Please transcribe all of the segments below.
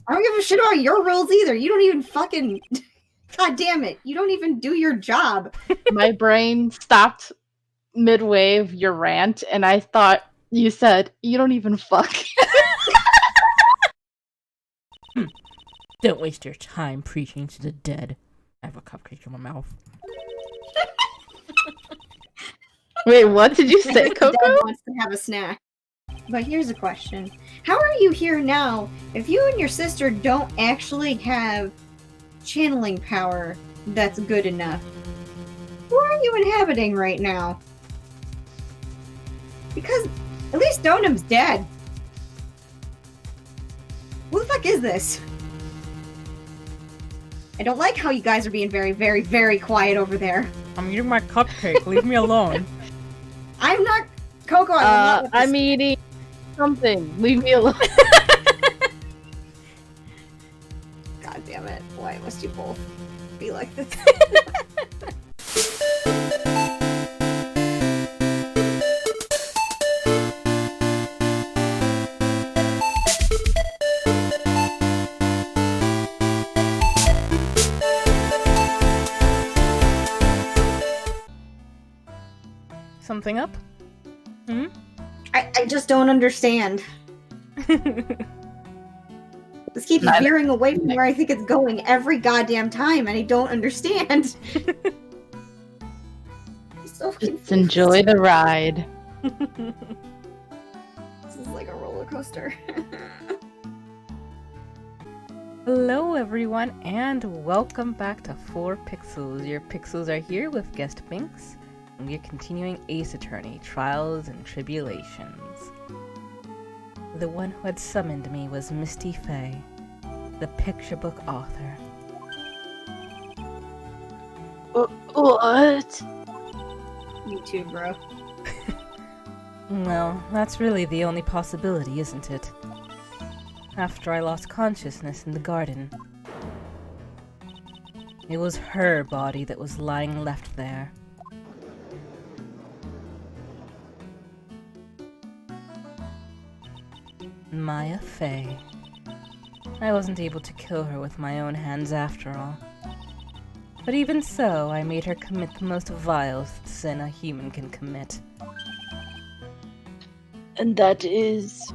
I don't give a shit about your rules either. You don't even fucking... God damn it. You don't even do your job. My brain stopped midway of your rant, and I thought you said, you don't even fuck. Don't waste your time preaching to the dead. I have a cupcake in my mouth. Wait, what did you say, The Coco? dead wants to have a snack. But here's a question. How are you here now if you and your sister don't actually have channeling power that's good enough? Who are you inhabiting right now? Because at least Donum's dead. Who the fuck is this? I don't like how you guys are being very, very, very quiet over there. I'm eating my cupcake. Leave me alone. I'm not Coco. I will not let this- I'm eating something. Leave me alone. God damn it. Why must you both be like this? Something up? Hmm? I just don't understand. This keeps Neither. veering away from where I think it's going every goddamn time, and I don't understand. I'm so confused. Just enjoy the ride. This is like a roller coaster. Hello everyone, and welcome back to 4 Pixels. Your pixels are here with guest Binks, and we're continuing Ace Attorney, Trials and Tribulations. The one who had summoned me was Misty Fey, the picture book author. What? Me too, bro. Well, that's really the only possibility, isn't it? After I lost consciousness in the garden, it was her body that was lying left there. Maya Fey. I wasn't able to kill her with my own hands after all. But even so, I made her commit the most vile sin a human can commit. And that is...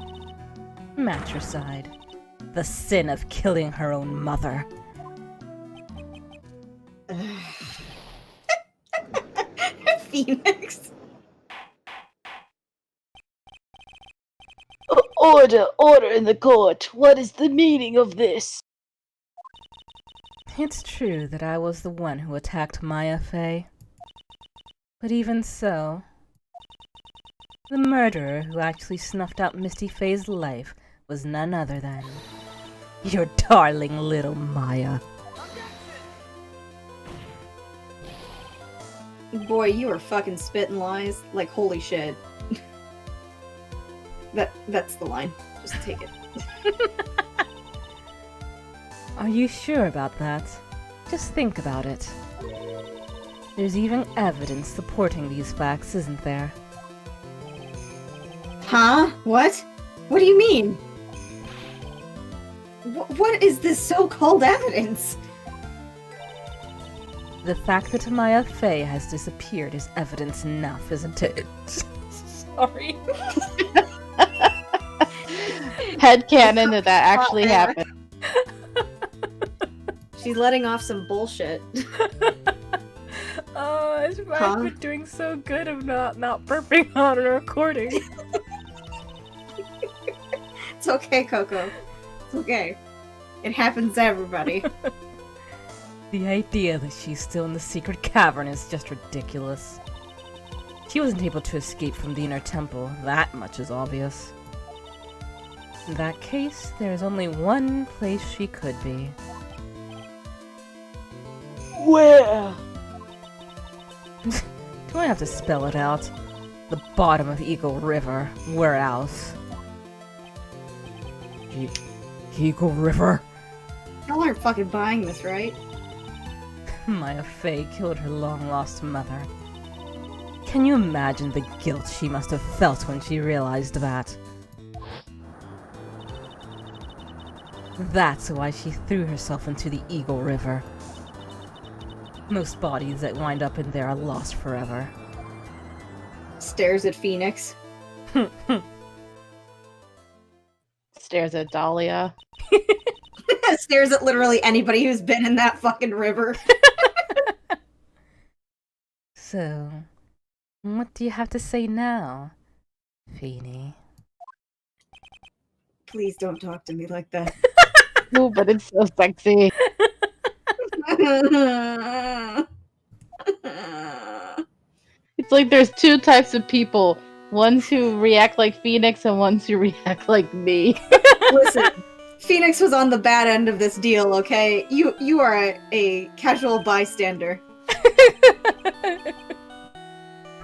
Matricide. The sin of killing her own mother. Phoenix. Order in the court. What is the meaning of this? It's true that I was the one who attacked Maya Fey. But even so, the murderer who actually snuffed out Misty Fey's life was none other than your darling little Maya. Boy, you are fucking spitting lies. Like, holy shit. That's the line. Just take it. Are you sure about that? Just think about it. There's even evidence supporting these facts, isn't there? Huh? What? What do you mean? What is this so-called evidence? The fact that Maya Fey has disappeared is evidence enough, isn't it? Sorry. Headcanon that actually happened. She's letting off some bullshit. Oh, I've Huh? been doing so good of not burping on a recording. It's okay, Coco. It's okay. It happens to everybody. The idea that she's still in the secret cavern is just ridiculous. She wasn't able to escape from the inner temple, that much is obvious. In that case, there is only one place she could be. Where? Do I have to spell it out? The bottom of Eagle River. Where else? Eagle River? Y'all aren't fucking buying this, right? Maya Fey killed her long-lost mother. Can you imagine the guilt she must have felt when she realized that? That's why she threw herself into the Eagle River. Most bodies that wind up in there are lost forever. Stares at Phoenix. Stares at Dahlia. Stares at literally anybody who's been in that fucking river. So, what do you have to say now, Feeny? Please don't talk to me like that. Oh, but it's so sexy. It's like there's two types of people. Ones who react like Phoenix and ones who react like me. Listen, Phoenix was on the bad end of this deal, okay? You are a casual bystander.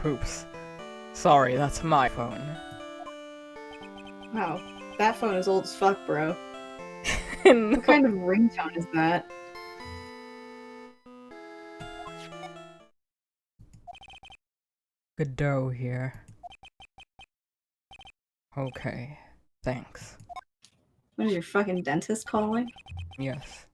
Oops. Sorry, that's my phone. Wow, that phone is old as fuck, bro. What kind of ringtone is that? Godot here. Okay, thanks. What is your fucking dentist calling? Yes.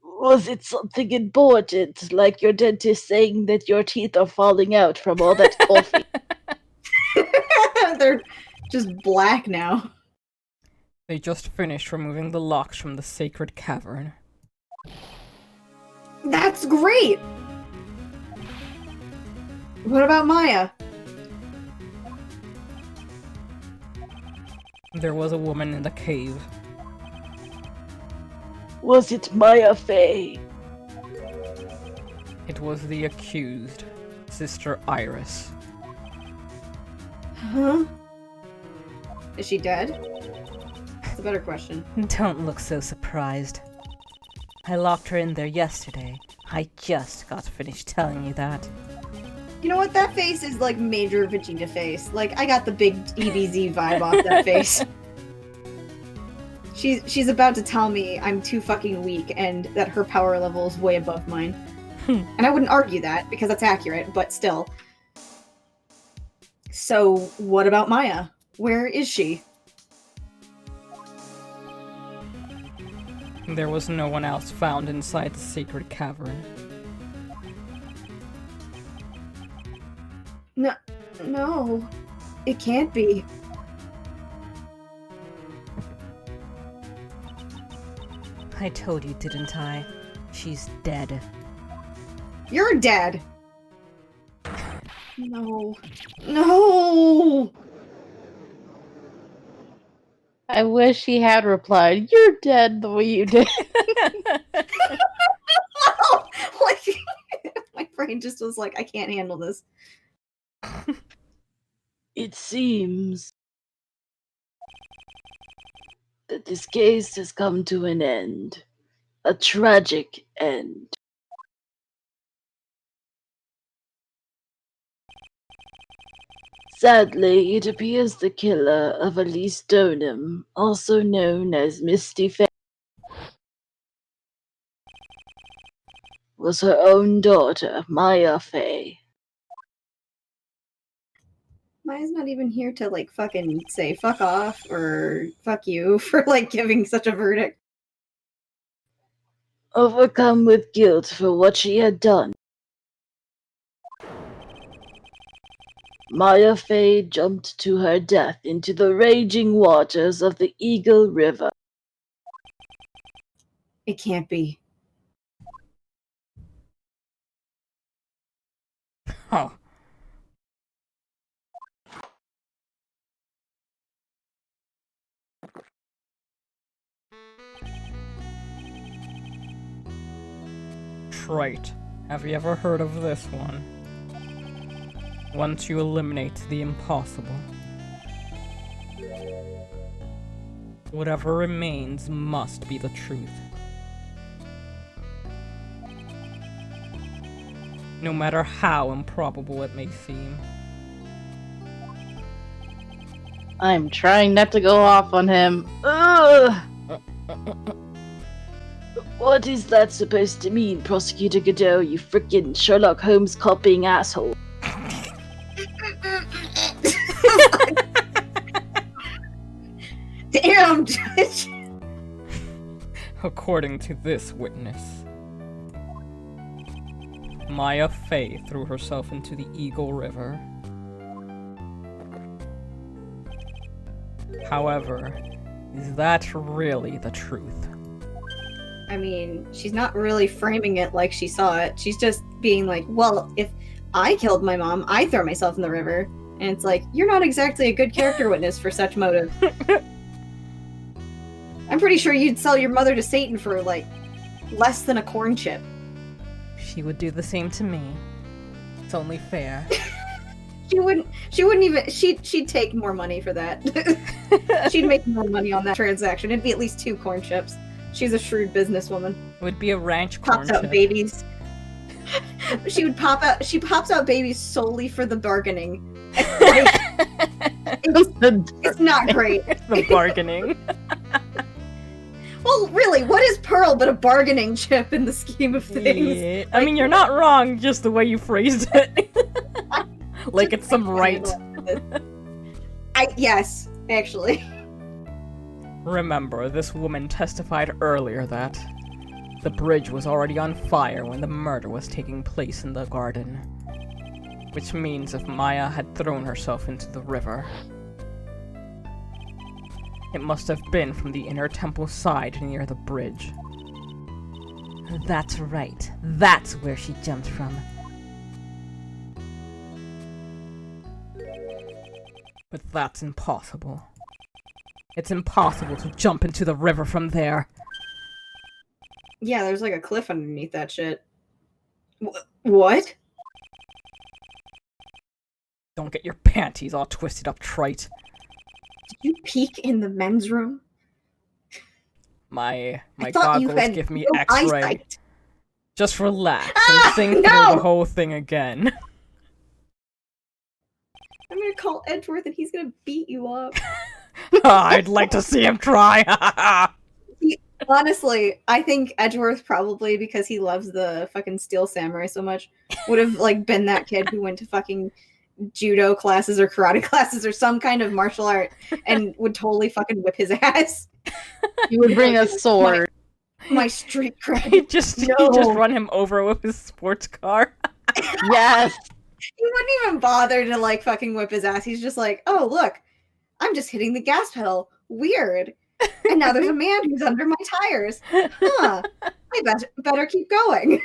Was it something important, like your dentist saying that your teeth are falling out from all that coffee? They're just black now. They just finished removing the locks from the sacred cavern. That's great! What about Maya? There was a woman in the cave. Was it Maya Fey? It was the accused, Sister Iris. Huh? Is she dead? That's a better question. Don't look so surprised. I locked her in there yesterday. I just got finished telling you that. You know what? That face is like major Vegeta face. Like, I got the big EBZ vibe off that face. She's about to tell me I'm too fucking weak and that her power level is way above mine. And I wouldn't argue that, because that's accurate, but still. So, what about Maya? Where is she? There was no one else found inside the sacred cavern. No. It can't be. I told you, didn't I? She's dead. You're dead! No. No! I wish he had replied, "You're dead," the way you did. Like, my brain just was like, I can't handle this. It seems that this case has come to an end. A tragic end. Sadly, it appears the killer of Elise Donham, also known as Misty Faye, was her own daughter, Maya Fey. Maya's not even here to, like, fucking say fuck off or fuck you for, like, giving such a verdict. Overcome with guilt for what she had done, Maya Fey jumped to her death into the raging waters of the Eagle River. It can't be. Huh. Trite. Have you ever heard of this one? Once you eliminate the impossible, whatever remains must be the truth. No matter how improbable it may seem. I'm trying not to go off on him. Ugh! What is that supposed to mean, Prosecutor Godot, you frickin' Sherlock Holmes copying asshole? Damn, Judge! According to this witness, Maya Fey threw herself into the Eagle River. However, is that really the truth? I mean, she's not really framing it like she saw it. She's just being like, well, if I killed my mom, I throw myself in the river. And it's like, you're not exactly a good character witness for such motive. I'm pretty sure you'd sell your mother to Satan for, like, less than a corn chip. She would do the same to me. It's only fair. She wouldn't even, she'd take more money for that. She'd make more money on that transaction. It'd be at least 2 corn chips. She's a shrewd businesswoman. It would be a ranch corn Pops out chip. babies. She pops out babies solely for the bargaining. It's not great. The bargaining. Well, really, what is Pearl but a bargaining chip in the scheme of things? Yeah. I mean, you're not wrong, just the way you phrased it. Like it's some right. Yes, actually. Remember, this woman testified earlier that the bridge was already on fire when the murder was taking place in the garden. Which means if Maya had thrown herself into the river, it must have been from the inner temple side near the bridge. That's right. That's where she jumped from. But that's impossible. It's impossible to jump into the river from there. Yeah, there's like a cliff underneath that shit. What? Don't get your panties all twisted up, trite. Did you peek in the men's room? My I thought you goggles had give me no X-ray. eyesight. Just relax and think through no! the whole thing again. I'm gonna call Edgeworth and he's gonna beat you up. I'd like to see him try. Honestly, I think Edgeworth probably, because he loves the fucking Steel Samurai so much, would have like been that kid who went to fucking judo classes or karate classes or some kind of martial art and would totally fucking whip his ass. You would bring a sword. My street cred. He'd just run him over with his sports car. Yes. He wouldn't even bother to like fucking whip his ass. He's just like, oh look, I'm just hitting the gas pedal. Weird. And now there's a man who's under my tires. Huh. I better keep going.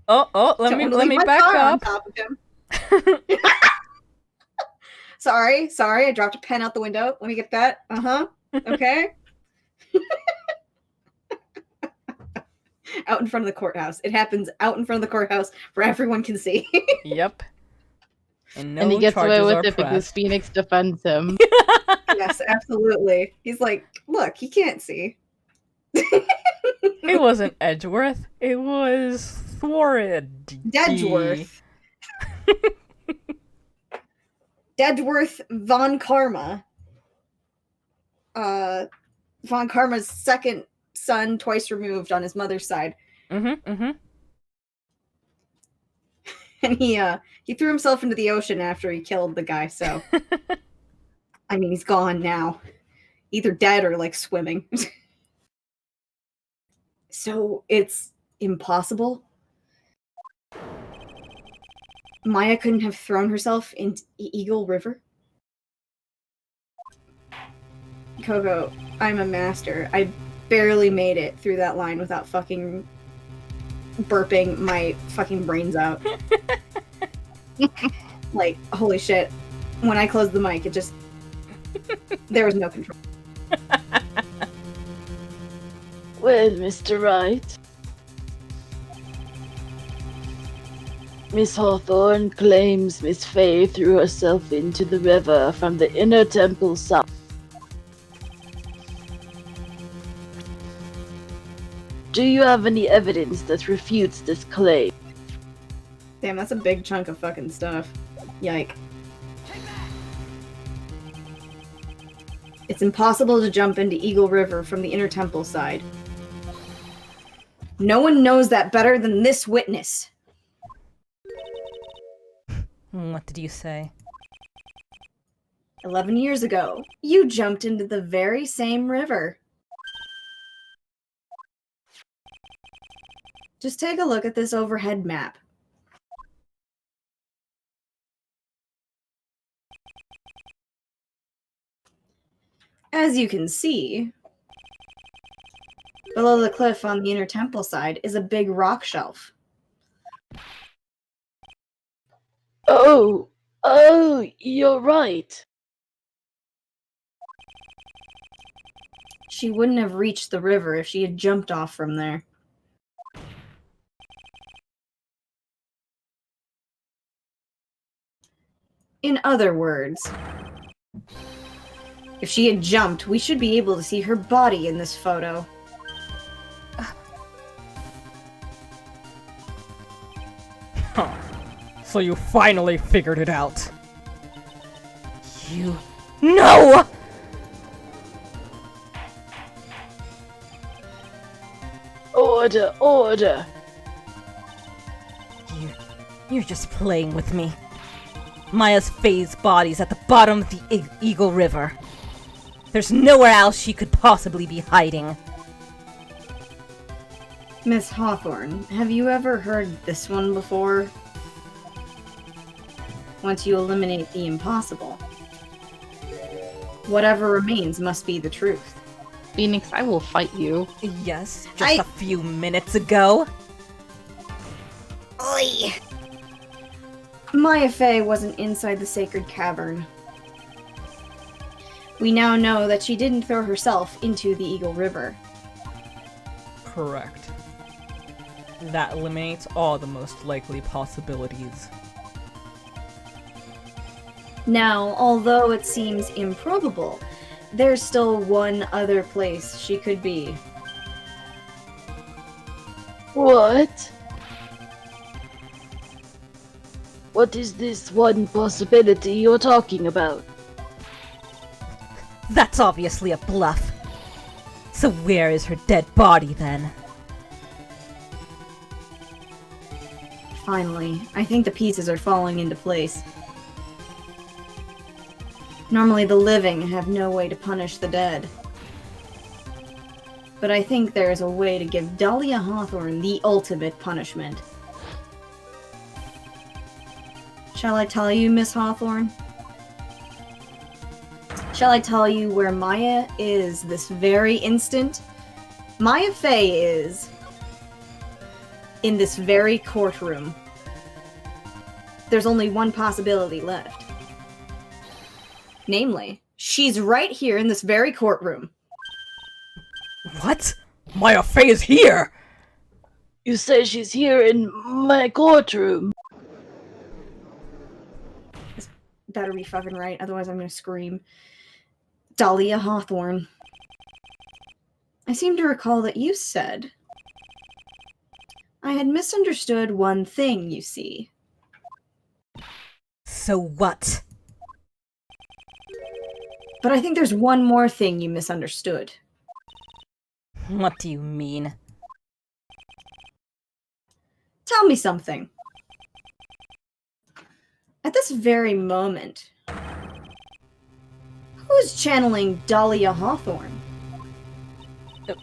Let me back up. On top of him. Sorry, I dropped a pen out the window. Let me get that. Okay. Out in front of the courthouse. It happens out in front of the courthouse where everyone can see. Yep. And he gets away charges with are it because pressed. Phoenix defends him. Yes, absolutely. He's like, look, he can't see. It wasn't Edgeworth. It was Thworid. Dedgeworth. Dedgeworth Von Karma. Von Karma's second son, twice removed on his mother's side. And he threw himself into the ocean after he killed the guy, so I mean he's gone now. Either dead or like swimming. So it's impossible. Maya couldn't have thrown herself into Eagle River. Coco, I'm a master. I barely made it through that line without fucking burping my fucking brains out. Like, holy shit. When I closed the mic, it just... there was no control. Well, Mr. Wright. Miss Hawthorne claims Miss Fey threw herself into the river from the inner temple south. Do you have any evidence that refutes this claim? Damn, that's a big chunk of fucking stuff. Yike. It's impossible to jump into Eagle River from the inner temple side. No one knows that better than this witness. What did you say? 11 years ago, you jumped into the very same river. Just take a look at this overhead map. As you can see, below the cliff on the inner temple side is a big rock shelf. Oh, you're right. She wouldn't have reached the river if she had jumped off from there. In other words, if she had jumped, we should be able to see her body in this photo. Huh. So you finally figured it out. You... No! Order, order. You're just playing with me. Maya's phased body's at the bottom of the Eagle River. There's nowhere else she could possibly be hiding. Miss Hawthorne, have you ever heard this one before? Once you eliminate the impossible, whatever remains must be the truth. Phoenix, I will fight you. Yes, just a few minutes ago. Oi! Maya Fey wasn't inside the sacred cavern. We now know that she didn't throw herself into the Eagle River. Correct. That eliminates all the most likely possibilities. Now, although it seems improbable, there's still one other place she could be. What? What is this one possibility you're talking about? That's obviously a bluff. So where is her dead body then? Finally, I think the pieces are falling into place. Normally the living have no way to punish the dead. But I think there is a way to give Dahlia Hawthorne the ultimate punishment. Shall I tell you, Miss Hawthorne? Shall I tell you where Maya is this very instant? Maya Fey is in this very courtroom. There's only one possibility left. Namely, she's right here in this very courtroom. What? Maya Fey is here! You say she's here in my courtroom. This better be fucking right, otherwise I'm gonna scream. Dahlia Hawthorne. I seem to recall that you said I had misunderstood one thing, you see. So what? But I think there's one more thing you misunderstood. What do you mean? Tell me something. At this very moment, who's channeling Dahlia Hawthorne?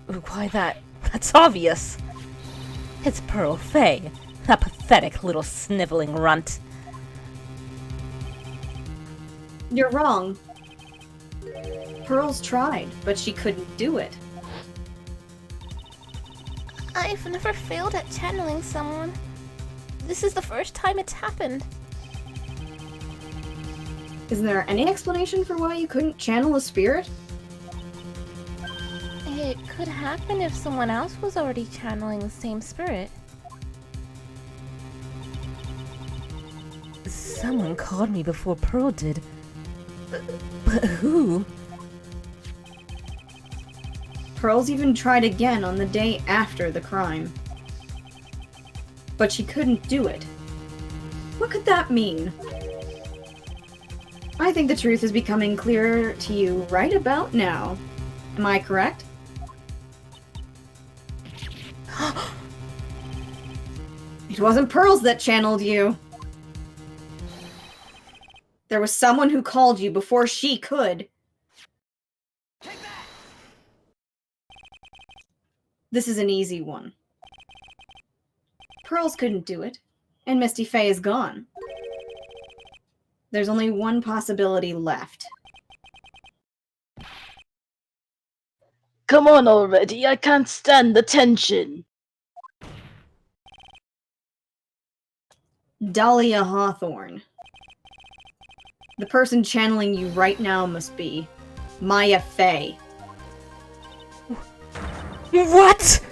Why that's obvious. It's Pearl Fey, that pathetic little sniveling runt. You're wrong. Pearl's tried, but she couldn't do it. I've never failed at channeling someone. This is the first time it's happened. Is there any explanation for why you couldn't channel a spirit? It could happen if someone else was already channeling the same spirit. Someone called me before Pearl did. But who? Pearl's even tried again on the day after the crime. But she couldn't do it. What could that mean? I think the truth is becoming clearer to you right about now. Am I correct? It wasn't Pearls that channeled you. There was someone who called you before she could. This is an easy one. Pearls couldn't do it, and Misty Faye is gone. There's only one possibility left. Come on already, I can't stand the tension. Dahlia Hawthorne. The person channeling you right now must be Maya Faye. What?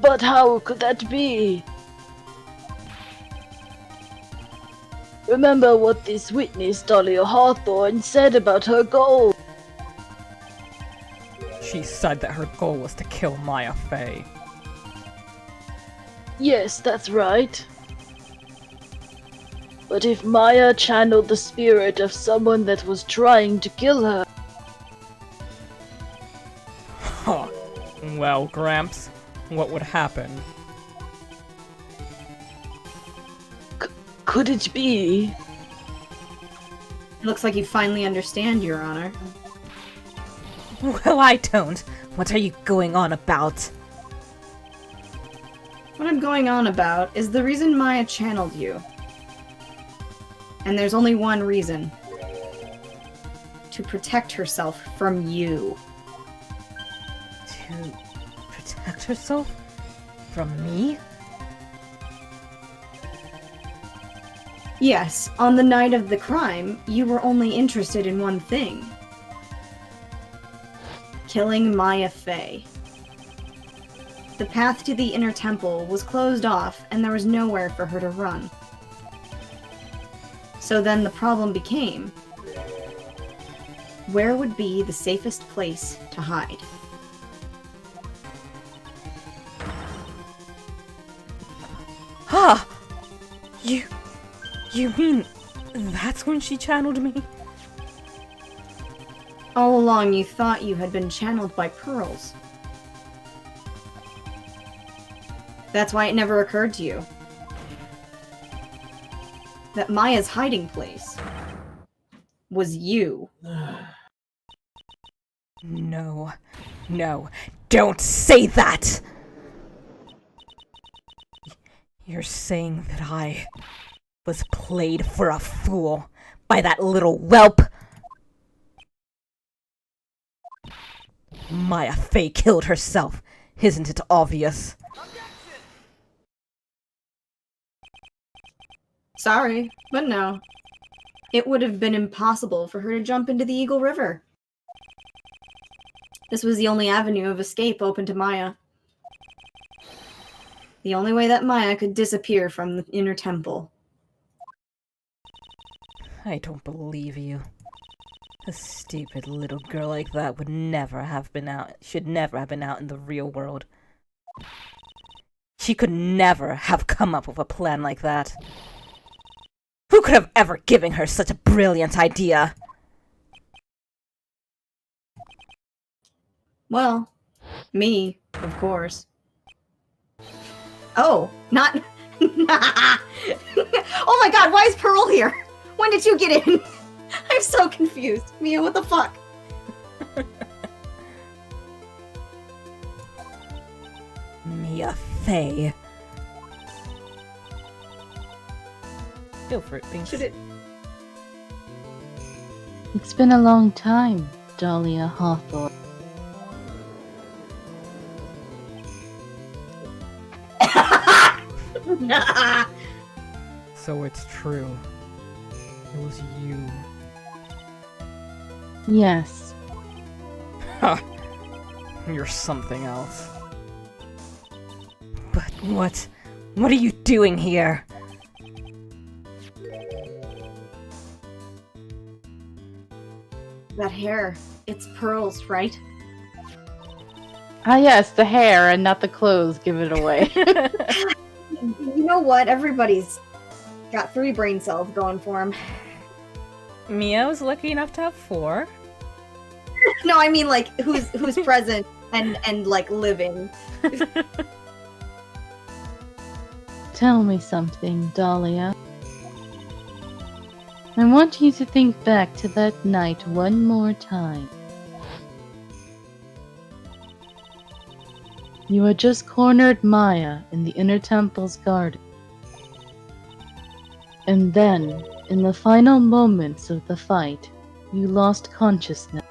But how could that be? Remember what this witness, Dahlia Hawthorne, said about her goal. She said that her goal was to kill Maya Faye. Yes, that's right. But if Maya channeled the spirit of someone that was trying to kill her... Huh. Well, Gramps, what would happen? Could it be? It looks like you finally understand, Your Honor. Well, I don't. What are you going on about? What I'm going on about is the reason Maya channeled you. And there's only one reason. To protect herself from you. To protect herself? From me? Yes, on the night of the crime, you were only interested in one thing. Killing Maya Faye. The path to the inner temple was closed off, and there was nowhere for her to run. So then the problem became, where would be the safest place to hide? Ha! You mean that's when she channeled me? All along you thought you had been channeled by Pearls. That's why it never occurred to you that Maya's hiding place was you. No, don't say that! You're saying that I was played for a fool by that little whelp? Maya Faye killed herself, isn't it obvious? Sorry, but no. It would have been impossible for her to jump into the Eagle River. This was the only avenue of escape open to Maya. The only way that Maya could disappear from the inner temple. I don't believe you. A stupid little girl like that should never have been out in the real world. She could never have come up with a plan like that. Who could have ever given her such a brilliant idea? Well, me, of course. Oh, not... Oh my god, why is Pearl here? When did you get in? I'm so confused. Mia, what the fuck? Mia Faye. Go for it, Binks. Should it... It's been a long time, Dahlia Hawthorne. So it's true. It was you. Yes. Ha! You're something else. But what? What are you doing here? That hair. It's Pearl's, right? Ah yes, the hair and not the clothes give it away. You know what? Everybody's got 3 brain cells going for him. Mia was lucky enough to have 4. No, I mean like who's present and like living. Tell me something, Dahlia. I want you to think back to that night one more time. You had just cornered Maya in the inner temple's garden. And then, in the final moments of the fight, you lost consciousness.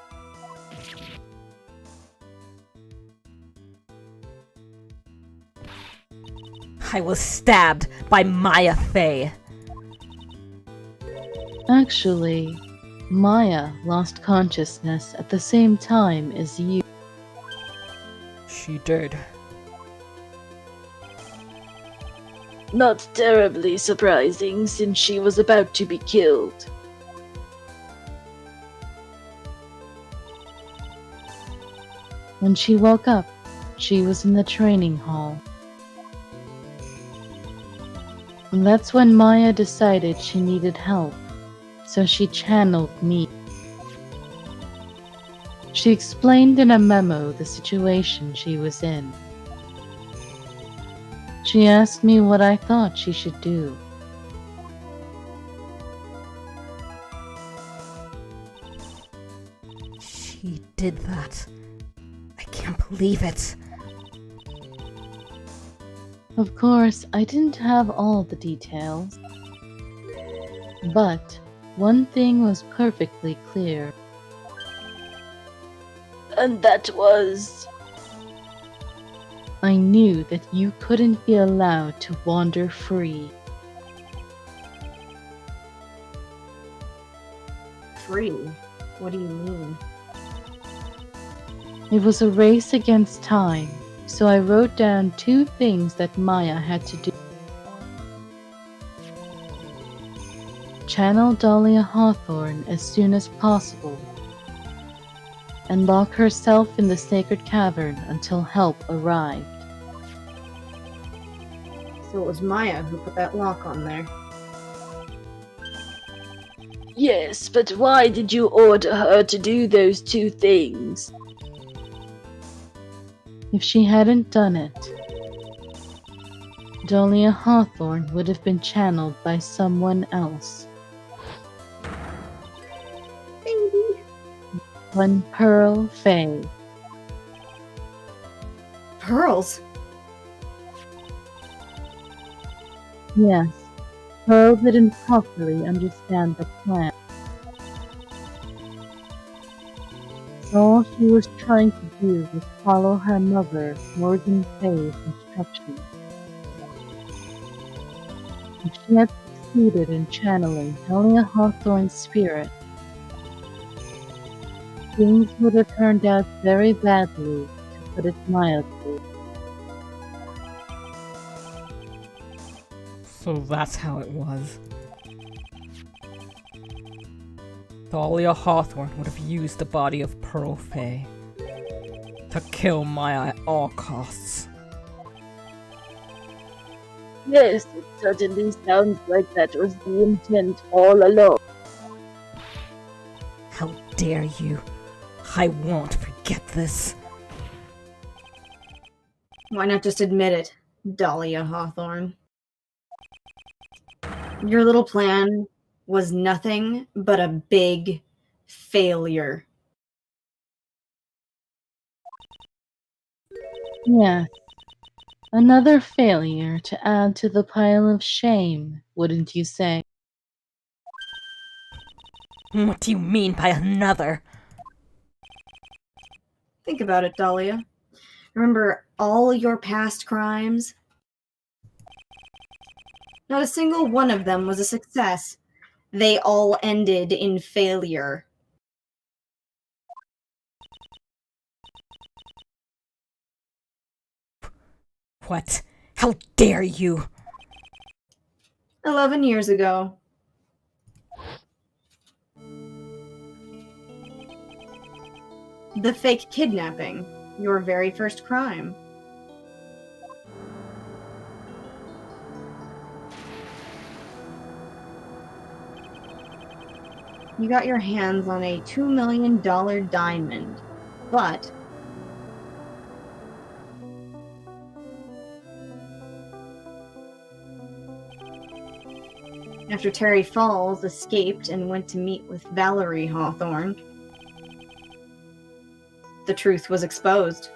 I was stabbed by Maya Fey. Actually, Maya lost consciousness at the same time as you. She did. Not terribly surprising, since she was about to be killed. When she woke up, she was in the training hall. And that's when Maya decided she needed help, so she channeled me. She explained in a memo the situation she was in. She asked me what I thought she should do. She did that. I can't believe it. Of course, I didn't have all the details. But one thing was perfectly clear. And that was... I knew that you couldn't be allowed to wander free. Free? What do you mean? It was a race against time, so I wrote down 2 things that Maya had to do. Channel Dahlia Hawthorne as soon as possible, and lock herself in the sacred cavern until help arrived. So it was Maya who put that lock on there. Yes, but why did you order her to do those 2 things? If she hadn't done it, Dahlia Hawthorne would have been channeled by someone else. Baby. One Pearl Fey. Pearls? Yes, Pearl didn't properly understand the plan. So all she was trying to do was follow her mother, Morgan Fey's instructions. If she had succeeded in channeling Dahlia Hawthorne's spirit, things would have turned out very badly, to put it mildly. So that's how it was. Dahlia Hawthorne would have used the body of Pearl Fey to kill Maya at all costs. Yes, it certainly sounds like that was the intent all along. How dare you! I won't forget this. Why not just admit it, Dahlia Hawthorne? Your little plan was nothing but a big failure. Yes, another failure to add to the pile of shame, wouldn't you say? What do you mean by another? Think about it, Dahlia. Remember all your past crimes? Not a single one of them was a success. They all ended in failure. What? How dare you? 11 years ago. The fake kidnapping. Your very first crime. You got your hands on a $2 million diamond, but after Terry Falls escaped and went to meet with Valerie Hawthorne, the truth was exposed.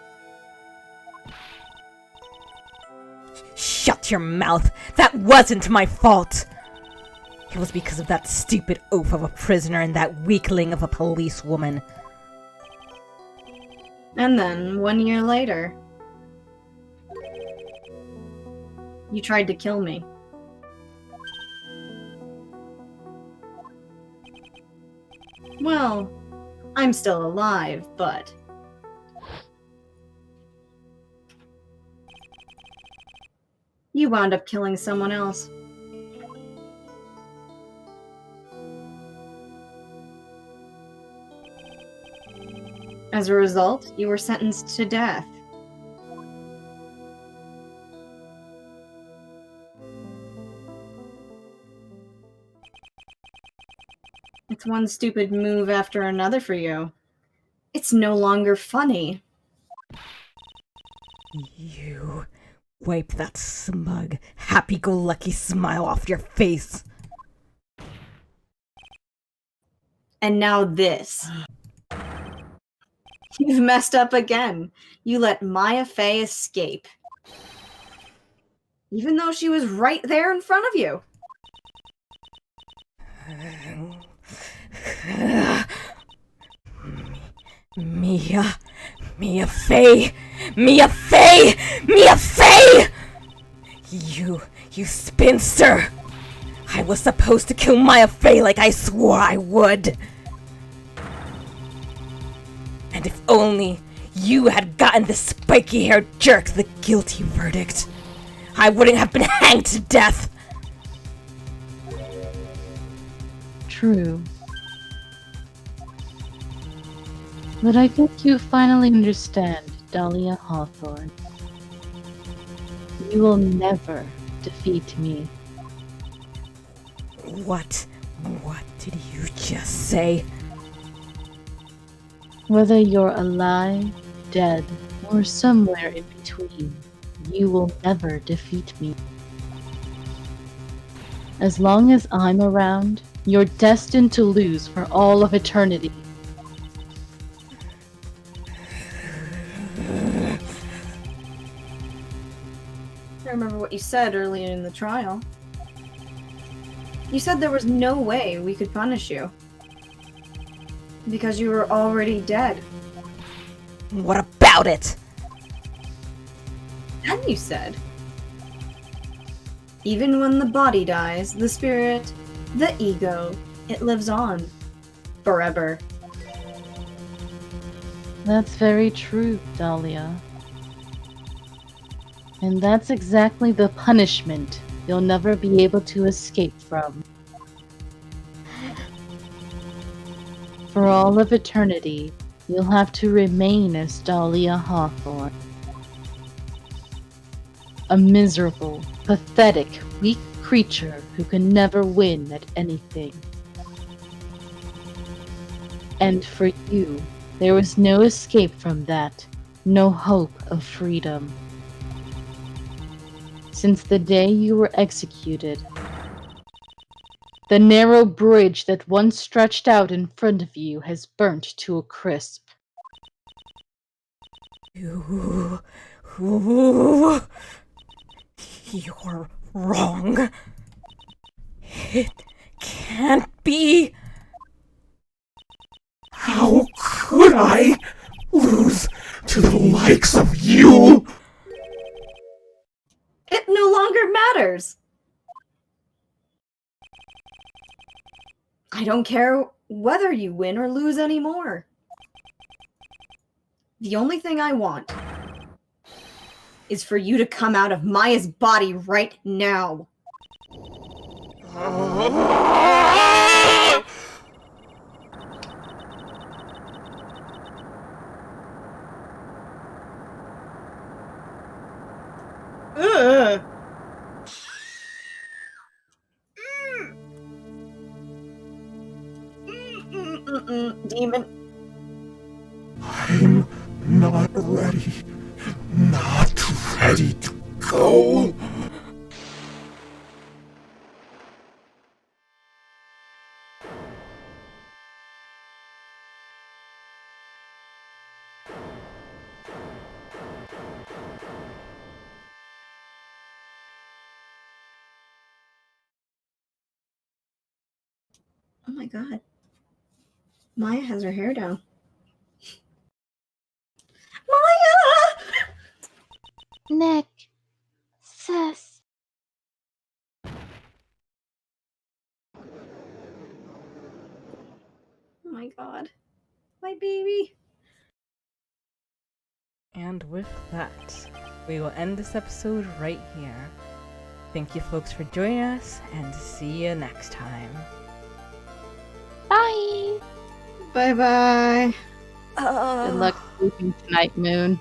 shut your mouth. That wasn't my fault. It was because of that stupid oaf of a prisoner and that weakling of a policewoman. And then, 1 year later, you tried to kill me. Well, I'm still alive, but... you wound up killing someone else. As a result, you were sentenced to death. It's one stupid move after another for you. It's no longer funny. You wipe that smug, happy-go-lucky smile off your face. And now this. You've messed up again. You let Maya Fey escape. Even though she was right there in front of you. Mia Fey! Mia Fey! Mia Fey! You spinster! I was supposed to kill Maya Fey like I swore I would. And if only you had gotten the spiky-haired jerk the guilty verdict, I wouldn't have been hanged to death. True. But I think you finally understand, Dahlia Hawthorne. You will never defeat me. What did you just say? Whether you're alive, dead, or somewhere in between, you will never defeat me. As long as I'm around, you're destined to lose for all of eternity. I remember what you said earlier in the trial. You said there was no way we could punish you. Because you were already dead. What about it? Then you said, even when the body dies, the spirit, the ego, it lives on. Forever. That's very true, Dahlia. And that's exactly the punishment you'll never be able to escape from. For all of eternity, you'll have to remain as Dahlia Hawthorne. A miserable, pathetic, weak creature who can never win at anything. And for you, there was no escape from that, no hope of freedom. Since the day you were executed, the narrow bridge that once stretched out in front of you has burnt to a crisp. You're wrong. It can't be. How could I lose to the likes of you? It no longer matters. I don't care whether you win or lose anymore. The only thing I want is for you to come out of Maya's body right now. Ugh. Demon. I'm not ready. Not ready to go. Oh my god. Maya has her hair down. Maya! Nick. Sis. Oh my god. My baby. And with that, we will end this episode right here. Thank you, folks, for joining us, and see you next time. Bye. Bye bye. Good luck sleeping tonight, Moon.